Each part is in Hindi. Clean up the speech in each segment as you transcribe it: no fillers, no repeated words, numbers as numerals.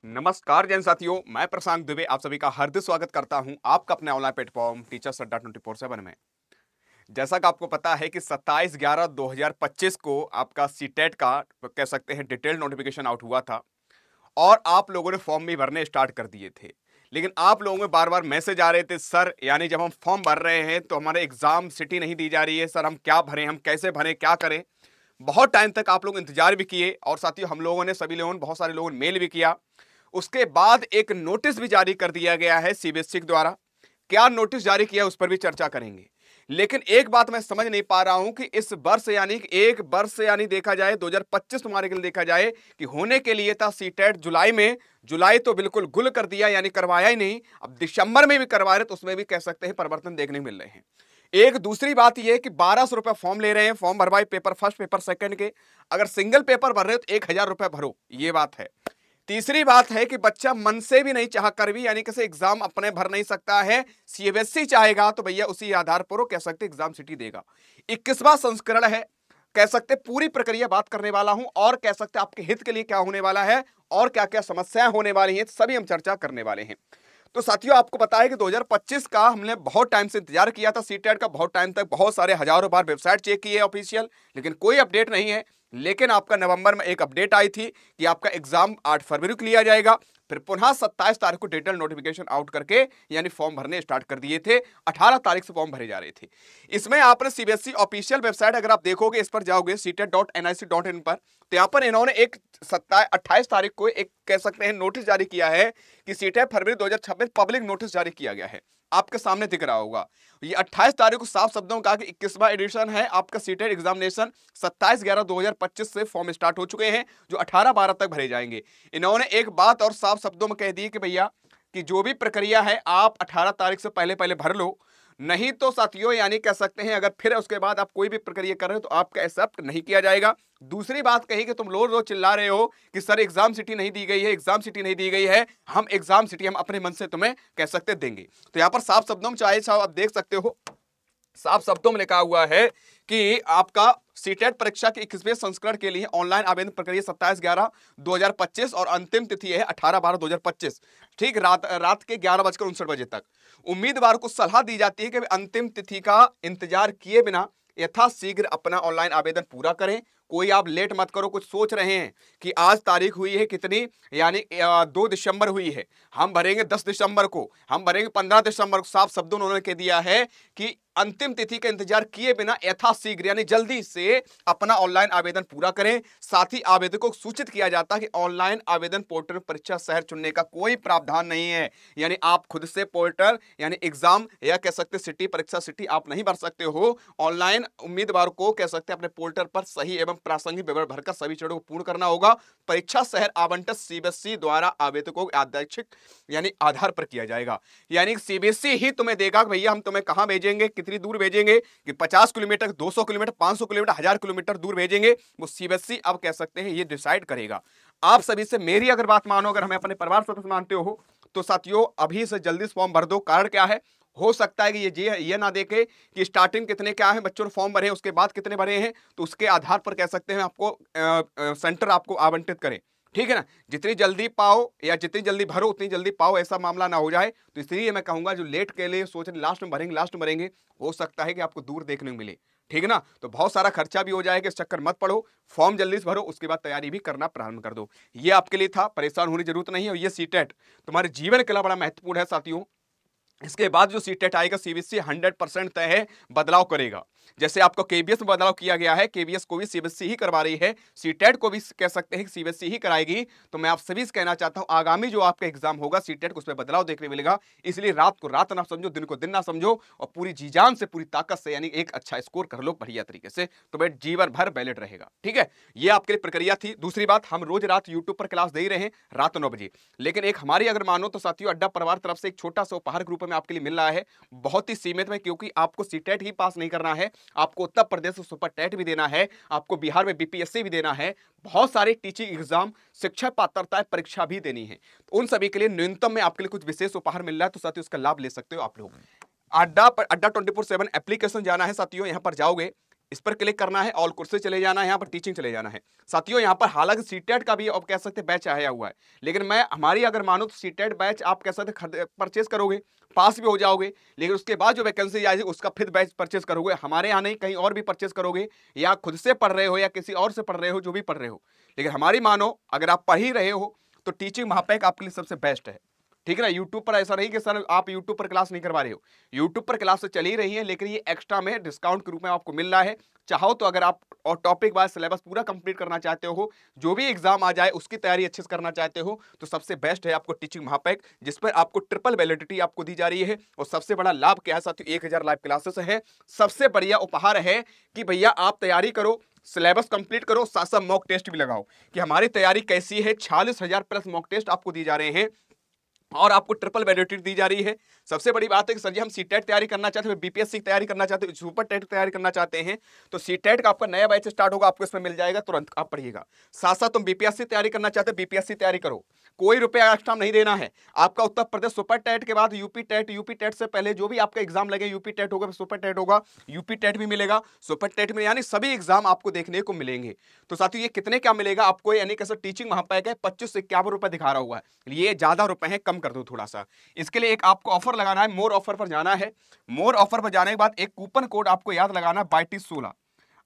नमस्कार जैन साथियों, मैं प्रशांत दुबे आप सभी का हार्दिक स्वागत करता हूं आपका अपने ऑनलाइन प्लेटफॉर्म टीचर्स अड्डा 24/7 में। जैसा कि आपको पता है कि 27/11/2025 को आपका सीटेट का कह सकते हैं डिटेल नोटिफिकेशन आउट हुआ था और आप लोगों ने फॉर्म भी भरने स्टार्ट कर दिए थे। लेकिन आप लोगों में बार-बार मैसेज आ रहे थे, सर यानी जब हम फॉर्म भर रहे हैं तो हमारे एग्जाम सिटी नहीं दी जा रही है, सर हम क्या भरें, हम कैसे भरें, क्या करें। बहुत टाइम तक आप लोग इंतजार भी किए और साथियों हम लोगों ने सभी लोगों ने बहुत सारे लोगों ने मेल भी किया। उसके बाद एक नोटिस भी जारी कर दिया गया है सीबीएसई द्वारा। क्या नोटिस जारी किया उस पर भी चर्चा करेंगे। लेकिन एक बात मैं समझ नहीं पा रहा हूं कि इस वर्ष यानी कि एक वर्ष से यानी देखा जाए 2025 तुम्हारे के लिए देखा जाए कि होने के लिए था सीटेट जुलाई में। जुलाई तो बिल्कुल गुल कर दिया यानी करवाया ही नहीं। अब दिसंबर में भी करवा रहे तो उसमें भी कह सकते हैं परिवर्तन देखने मिल रहे हैं। एक दूसरी बात यह कि 1200 रुपए फॉर्म ले रहे हैं, फॉर्म भरवाई पेपर फर्स्ट पेपर सेकंड के। अगर सिंगल पेपर भर रहे हो तो 1000 रुपए भरो, ये बात है। तीसरी बात है कि बच्चा मन से भी नहीं चाह कर भी यानी किसी एग्जाम अपने भर नहीं सकता है। सीबीएसई चाहेगा तो भैया उसी आधार पर वो कह सकते एग्जाम सिटी देगा। 21वां संस्करण है, कह सकते पूरी प्रक्रिया बात करने वाला हूं और कह सकते आपके हित के लिए क्या होने वाला है और क्या क्या समस्याएं होने वाली हैं सभी हम चर्चा करने वाले हैं। तो साथियों आपको पता है कि 2025 का हमने बहुत टाइम से इंतजार किया था सीटेट का, बहुत टाइम तक बहुत सारे हजारों बार वेबसाइट चेक की है ऑफिशियल, लेकिन कोई अपडेट नहीं है। लेकिन आपका नवंबर में एक अपडेट आई थी कि आपका एग्जाम 8 फरवरी को लिया जाएगा। फिर पुनः 27 तारीख को डिटेल नोटिफिकेशन आउट करके यानी फॉर्म भरने स्टार्ट कर दिए थे। 18 तारीख से फॉर्म भरे जा रहे थे। इसमें आपने सीबीएसई ऑफिशियल वेबसाइट अगर आप देखोगे, इस पर जाओगे ctet.nic.in पर, तो यहाँ पर इन्होंने एक 28 तारीख को एक कह सकते हैं नोटिस जारी किया है कि सीटेट फरवरी 2026 पब्लिक नोटिस जारी किया गया है। आपके सामने दिख रहा होगा। ये 28 तारीख को साफ शब्दों में कहा कि 21वां एडिशन है आपका सीटेट एग्जामिनेशन। 27/11/2025 से फॉर्म स्टार्ट हो चुके हैं जो 18/12 तक भरे जाएंगे। इन्होंने एक बात और साफ शब्दों में कह दी कि भैया कि जो भी प्रक्रिया है आप 18 तारीख से पहले पहले भर लो, नहीं तो साथियों यानी कह सकते हैं अगर फिर उसके बाद आप कोई भी प्रक्रिया कर रहे हो तो आपका एक्सेप्ट नहीं किया जाएगा। दूसरी बात कही कि तुम रोज रोज चिल्ला रहे हो कि सर एग्जाम सिटी नहीं दी गई है, एग्जाम सिटी नहीं दी गई है, हम एग्जाम सिटी हम अपने मन से तुम्हें कह सकते देंगे। तो यहां पर साफ शब्दों में चाहे साहब आप देख सकते हो, साफ शब्दों में लिखा हुआ है कि आपका सीटेट परीक्षा के 21वें संस्करण के लिए ऑनलाइन आवेदन प्रक्रिया 27/11/2025 और अंतिम तिथि है 18/12/2025, ठीक रात के 11:59 तक। उम्मीदवार को सलाह दी जाती है कि अंतिम तिथि का इंतजार किए बिना यथाशीघ्र अपना ऑनलाइन आवेदन पूरा करें। कोई आप लेट मत करो। कुछ सोच रहे हैं कि आज तारीख हुई है कितनी, यानी 2 दिसंबर हुई है, हम भरेंगे 10 दिसंबर को, हम भरेंगे 15 दिसंबर को। साफ शब्दों उन्होंने कह दिया है कि अंतिम तिथि का इंतजार किए बिना यथाशीघ्र यानी जल्दी से अपना ऑनलाइन आवेदन पूरा करें। साथ ही आवेदकों को सूचित किया जाता है कि ऑनलाइन आवेदन पोर्टल में परीक्षा शहर चुनने का कोई प्रावधान नहीं है। यानी आप खुद से पोर्टल यानी एग्जाम या कह सकते सिटी परीक्षा सिटी आप नहीं भर सकते हो। ऑनलाइन उम्मीदवार को कह सकते अपने पोर्टल पर सही एवं प्रासंगिक विवरण भरकर सभी चरणों को पूर्ण करना होगा। परीक्षा शहर आवंटन सीबीएसई द्वारा आवेदकों के यादृच्छिक यानी आधार पर किया जाएगा। यानी सीबीएसई ही तुम्हें देगा भैया हम तुम्हें कहां भेजेंगे, कितनी दूर भेजेंगे, कि 50 किलोमीटर, 200 किलोमीटर, 500 किलोमीटर, 1000 किलोमीटर दूर भेजेंगे, वो सीबीएसई अब कह सकते हैं ये डिसाइड करेगा। आप सभी से मेरी अगर बात मानो, अगर हमें अपने परिवार सदस्य मानते हो तो साथियों अभी से जल्दी फॉर्म भर दो। कारण क्या है, हो सकता है कि ये ना देखे कि स्टार्टिंग कितने क्या है बच्चों ने फॉर्म भरे उसके बाद कितने भरे हैं, तो उसके आधार पर कह सकते हैं आपको सेंटर आपको आवंटित करें। ठीक है ना, जितनी जल्दी पाओ या जितनी जल्दी भरो उतनी जल्दी पाओ, ऐसा मामला ना हो जाए। तो इसलिए मैं कहूंगा जो लेट के लिए सोच रहे लास्ट में भरेंगे लास्ट में भरेंगे, हो सकता है कि आपको दूर देखने को मिले। ठीक है ना, तो बहुत सारा खर्चा भी हो जाएगा, इस चक्कर मत पड़ो, फॉर्म जल्दी से भरो, उसके बाद तैयारी भी करना प्रारंभ कर दो। ये आपके लिए था, परेशान होने की जरूरत नहीं है। और ये सीटेट तुम्हारे जीवन के लिए बड़ा महत्वपूर्ण है साथियों। इसके बाद जो सीटेट आएगा सीबीएसई 100% तय है बदलाव करेगा। जैसे आपको केबीएस में बदलाव किया गया है, केबीएस को भी सीबीएसई ही करवा रही है, सीटेट को भी कह सकते हैं कि सीबीएसई ही कराएगी। तो मैं आप सभी से कहना चाहता हूं आगामी जो आपका एग्जाम होगा सीटेट को उसमें बदलाव देखने मिलेगा। इसलिए रात को रात ना समझो, दिन को दिन ना समझो और पूरी जी जान से पूरी ताकत से यानी एक अच्छा स्कोर कर लो बढ़िया तरीके से, तो भाई जीवन भर वैलिड रहेगा। ठीक है, ये आपके लिए प्रक्रिया थी। दूसरी बात, हम रोज रात यूट्यूब पर क्लास दे ही रहे हैं रात 9 बजे, लेकिन एक हमारी अगर मानो तो साथियों अड्डा परिवार तरफ से एक छोटा सा उपहार ग्रुप में आपके लिए मिल रहा है, बहुत ही सीमित में, क्योंकि आपको सीटेट ही पास नहीं करना है, आपको उत्तर प्रदेश में सुपर टेट भी देना है, आपको बिहार में बीपीएससी भी देना है, बहुत सारे टीचिंग एग्जाम शिक्षक पात्रता परीक्षा भी देनी है। तो उन सभी के लिए न्यूनतम में आपके लिए कुछ विशेष उपहार मिल रहा है, तो साथियों उसका लाभ ले सकते हो आप लोग। अड्डा 24/7 एप्लीकेशन जाना है साथियों, यहां पर जाओगे इस पर क्लिक करना है, ऑल कोर्सेज चले जाना है, यहाँ पर टीचिंग चले जाना है। साथियों यहाँ पर हालांकि सीटेट का भी आप कह सकते हैं बैच आया हुआ है, लेकिन मैं हमारी अगर मानो तो सीटेट बैच आप कह सकते परचेज करोगे, पास भी हो जाओगे, लेकिन उसके बाद जो वैकेंसी आएगी उसका फिर बैच परचेज करोगे। हमारे यहाँ नहीं, कहीं और भी परचेज करोगे, या खुद से पढ़ रहे हो या किसी और से पढ़ रहे हो, जो भी पढ़ रहे हो, लेकिन हमारी मानो अगर आप पढ़ ही रहे हो तो टीचिंग महापैक आपके लिए सबसे बेस्ट है। ठीक है ना। यूट्यूब पर ऐसा नहीं कि सर आप यूट्यूब पर क्लास नहीं करवा रहे हो, यूट्यूब पर क्लास तो चल ही रही है, लेकिन ये एक्स्ट्रा में डिस्काउंट के रूप में आपको मिल रहा है। चाहो तो अगर आप और टॉपिक वाइज सिलेबस पूरा कंप्लीट करना चाहते हो, जो भी एग्जाम आ जाए उसकी तैयारी अच्छे से करना चाहते हो, तो सबसे बेस्ट है आपको टीचिंग महापैक, जिस पर आपको ट्रिपल वैलिडिटी आपको दी जा रही है। और सबसे बड़ा लाभ क्या है साथियों, 1000 लाइव क्लासेस है। सबसे बढ़िया उपहार है कि भैया आप तैयारी करो, सिलेबस कंप्लीट करो, साथ साथ मॉक टेस्ट भी लगाओ कि हमारी तैयारी कैसी है। 46,000 प्लस मॉक टेस्ट आपको दी जा रहे हैं और आपको ट्रिपल वैलिडिटी दी जा रही है। सबसे बड़ी बात है कि सर जी हम सीटेट तैयारी करना चाहते हैं, बीपीएससी की तैयारी करना चाहते हैं, सुपर टेट की तैयारी करना चाहते हैं, तो सीटेट का आपका नया बैच स्टार्ट होगा, आपको इसमें मिल जाएगा, तुरंत आप पढ़िएगा। साथ साथ तुम बीपीएससी तैयारी करना चाहते हैं, बीपीएससी तैयारी करो, कोई रुपया एक्स्ट्रा नहीं देना है। आपका उत्तर प्रदेश सुपर टेट के बाद यूपी टेट से पहले जो भी आपका एग्जाम लगे, यूपी टेट होगा, सुपर टेट होगा, यूपी टेट भी मिलेगा, सुपर टेट में, यानी सभी एग्जाम आपको देखने को मिलेंगे। तो साथियों ये कितने क्या मिलेगा आपको, यानी कैसे टीचिंग महापैक है 25 से 51 रुपए दिखा रहा हुआ है, ये ज्यादा रुपए है, कम कर दो थोड़ा सा। इसके लिए एक आपको ऑफर लगाना है, मोर ऑफर पर जाना है। मोर ऑफर पर जाने के बाद एक कूपन कोड आपको याद लगाना है, BYT16।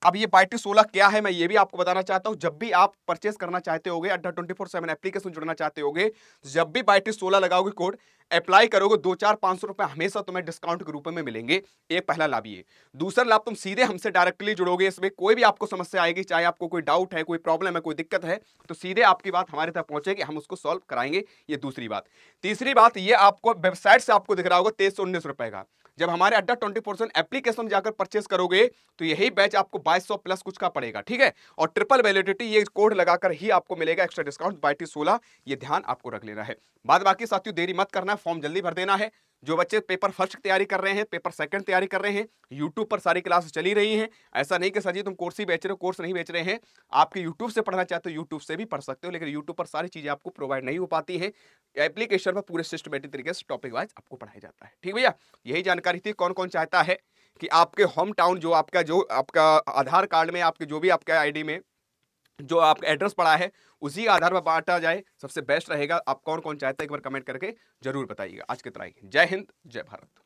अब ये BYT16 क्या है मैं ये भी आपको बताना चाहता हूं। जब भी आप परचेस करना चाहते होगे, अड्डा 24/7 एप्लीकेशन जुड़ना चाहते होगे, जब भी BYT16 लगाओगे, कोड अप्लाई करोगे, 200-500 रुपए हमेशा तुम्हें डिस्काउंट के रूप में मिलेंगे। ये पहला लाभ। ये दूसरा लाभ, तुम सीधे हमसे डायरेक्टली जुड़ोगे। इसमें कोई भी आपको समस्या आएगी, चाहे आपको कोई डाउट है, कोई प्रॉब्लम है, कोई दिक्कत है, तो सीधे आपकी बात हमारे तक पहुंचेगी, हम उसको सॉल्व कराएंगे। ये दूसरी बात। तीसरी बात, ये आपको वेबसाइट से आपको दिख रहा होगा 2319 रुपए का। जब हमारे अड्डा 24/7 एप्लीकेशन जाकर परचेस करोगे तो यही बैच आपको 2200 प्लस कुछ का पड़ेगा। ठीक है। और ट्रिपल वैलिडिटी ये कोड लगाकर ही आपको मिलेगा एक्स्ट्रा डिस्काउंट BYT16। ये ध्यान आपको रख लेना है। बाद बाकी साथियों देरी मत करना है, फॉर्म जल्दी भर देना है। जो बच्चे पेपर फर्स्ट की तैयारी कर रहे हैं, पेपर सेकंड तैयारी कर रहे हैं, यूट्यूब पर सारी क्लास चली रही हैं। ऐसा नहीं कि सर जी तुम कोर्स ही बेच रहे हो, कोर्स नहीं बेच रहे हैं। आपके यूट्यूब से पढ़ना चाहते हो, यूट्यूब से भी पढ़ सकते हो, लेकिन यूट्यूब पर सारी चीजें आपको प्रोवाइड नहीं हो पाती है। एप्लीकेशन पर पूरे सिस्टमेटिक तरीके से टॉपिक वाइज आपको पढ़ाया जाता है। ठीक भैया, यही जानकारी थी। कौन कौन चाहता है कि आपके होम टाउन जो आपका आधार कार्ड में, आपके जो भी आपका आईडी में जो आपका एड्रेस पड़ा है, उसी आधार पर बांटा जाए, सबसे बेस्ट रहेगा। आप कौन कौन चाहते हैं एक बार कमेंट करके जरूर बताइएगा। आज की तरह ही जय हिंद, जय भारत।